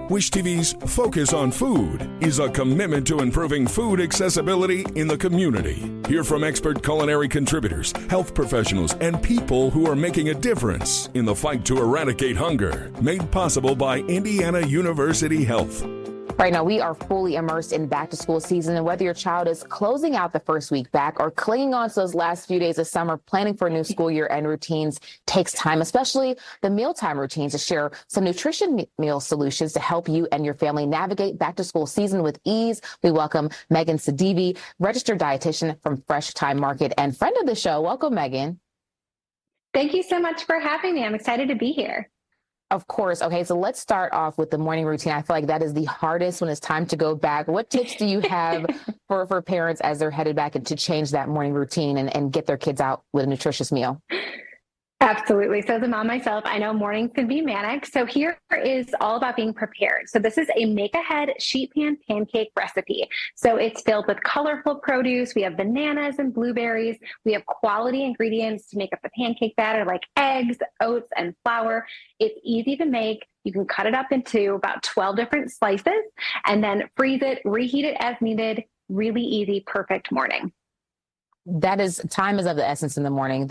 Wish TV's Focus on Food is a commitment to improving food accessibility in the community. Hear from expert culinary contributors, health professionals, and people who are making a difference in the fight to eradicate hunger. Made possible by Indiana University Health. Right now, we are fully immersed in back-to-school season, and whether your child is closing out the first week back or clinging on to those last few days of summer, planning for a new school year and routines takes time, especially the mealtime routines, to share some nutrition meal solutions to help you and your family navigate back-to-school season with ease. We welcome Megan Sedivy, registered dietitian from Fresh Thyme Market and friend of the show. Welcome, Megan. Thank you so much for having me. I'm excited to be here. Of course. Okay, so let's start off with the morning routine. I feel like that is the hardest when it's time to go back. What tips do you have for parents as they're headed back and to change that morning routine and get their kids out with a nutritious meal? Absolutely. So as a mom myself, I know mornings can be manic. So here is all about being prepared. So this is a make-ahead sheet pan pancake recipe. So it's filled with colorful produce. We have bananas and blueberries. We have quality ingredients to make up the pancake batter like eggs, oats, and flour. It's easy to make. You can cut it up into about 12 different slices and then freeze it, reheat it as needed. Really easy, perfect morning. Time is of the essence in the morning.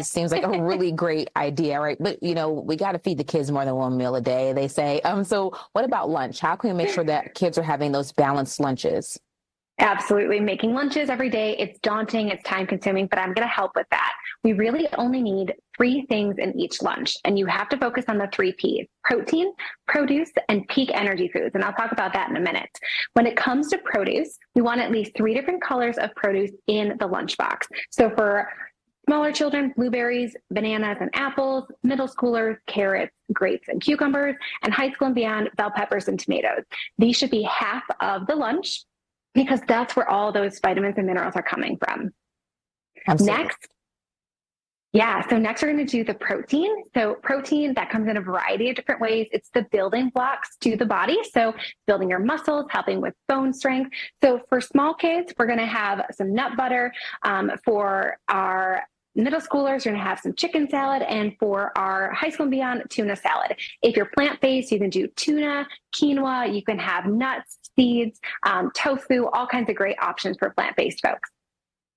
Seems like a really great idea, right? But, we got to feed the kids more than one meal a day, they say. So what about lunch? How can we make sure that kids are having those balanced lunches? Absolutely. Making lunches every day, it's daunting, it's time consuming, but I'm going to help with that. We really only need 3 things in each lunch, and you have to focus on the 3 P's: protein, produce, and peak energy foods. And I'll talk about that in a minute. When it comes to produce, we want at least 3 different colors of produce in the lunchbox. So for smaller children, blueberries, bananas, and apples; middle schoolers, carrots, grapes, and cucumbers; and high school and beyond, bell peppers and tomatoes. These should be half of the lunch, because that's where all those vitamins and minerals are coming from. Absolutely. Next we're going to do the protein. So protein, that comes in a variety of different ways. It's the building blocks to the body. So building your muscles, helping with bone strength. So for small kids, we're going to have some nut butter. For our middle schoolers, you're going to have some chicken salad, and for our high school and beyond, tuna salad. If you're plant-based, you can do tuna, quinoa, you can have nuts, seeds, tofu, all kinds of great options for plant-based folks.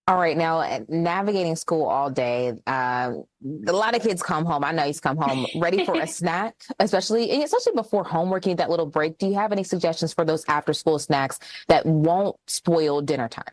All right. Now, navigating school all day, a lot of kids come home. I know you come home ready for a snack, especially before homework. You need that little break. Do you have any suggestions for those after-school snacks that won't spoil dinner time?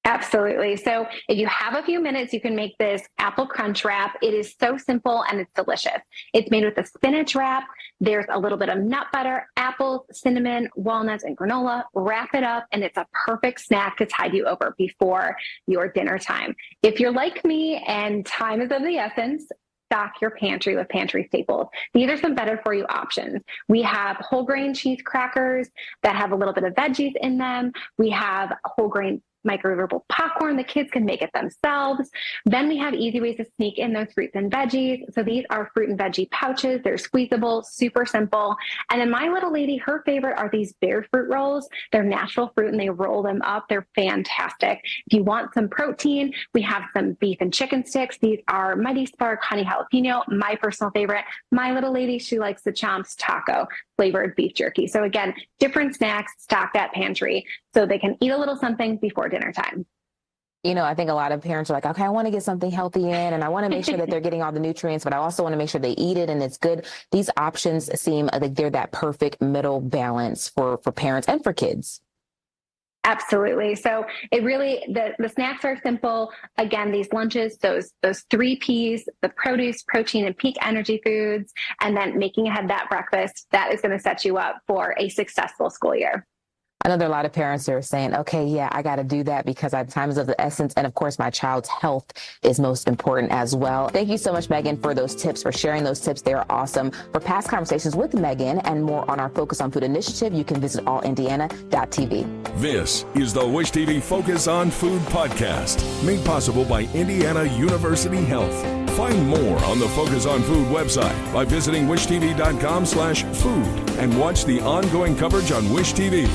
Absolutely. So if you have a few minutes, you can make this apple crunch wrap. It is so simple and it's delicious. It's made with a spinach wrap. There's a little bit of nut butter, apples, cinnamon, walnuts, and granola. Wrap it up, and it's a perfect snack to tide you over before your dinner time. If you're like me and time is of the essence, stock your pantry with pantry staples. These are some better for you options. We have whole grain cheese crackers that have a little bit of veggies in them. We have whole grain microwavable popcorn. The kids can make it themselves. Then we have easy ways to sneak in those fruits and veggies. So these are fruit and veggie pouches. They're squeezable, super simple. And then my little lady, her favorite are these bear fruit rolls. They're natural fruit and they roll them up. They're fantastic. If you want some protein, we have some beef and chicken sticks. These are Mighty Spark honey jalapeno, my personal favorite. My little lady, she likes the Chomps taco flavored beef jerky. So again, different snacks, stock that pantry so they can eat a little something before dinner time. I think a lot of parents are like, okay, I want to get something healthy in and I want to make sure that they're getting all the nutrients, but I also want to make sure they eat it and it's good. These options seem like they're that perfect middle balance for parents and for kids. Absolutely. So it really, the snacks are simple. Again, these lunches, those 3 Ps, the produce, protein, and peak energy foods, and then making ahead that breakfast, that is going to set you up for a successful school year. I know there are a lot of parents that are saying, okay, yeah, I got to do that because time is of the essence. And of course, my child's health is most important as well. Thank you so much, Megan, for those tips, for sharing those tips. They are awesome. For past conversations with Megan and more on our Focus on Food initiative, you can visit allindiana.tv. This is the Wish TV Focus on Food podcast, made possible by Indiana University Health. Find more on the Focus on Food website by visiting wishtv.com/food and watch the ongoing coverage on Wish TV.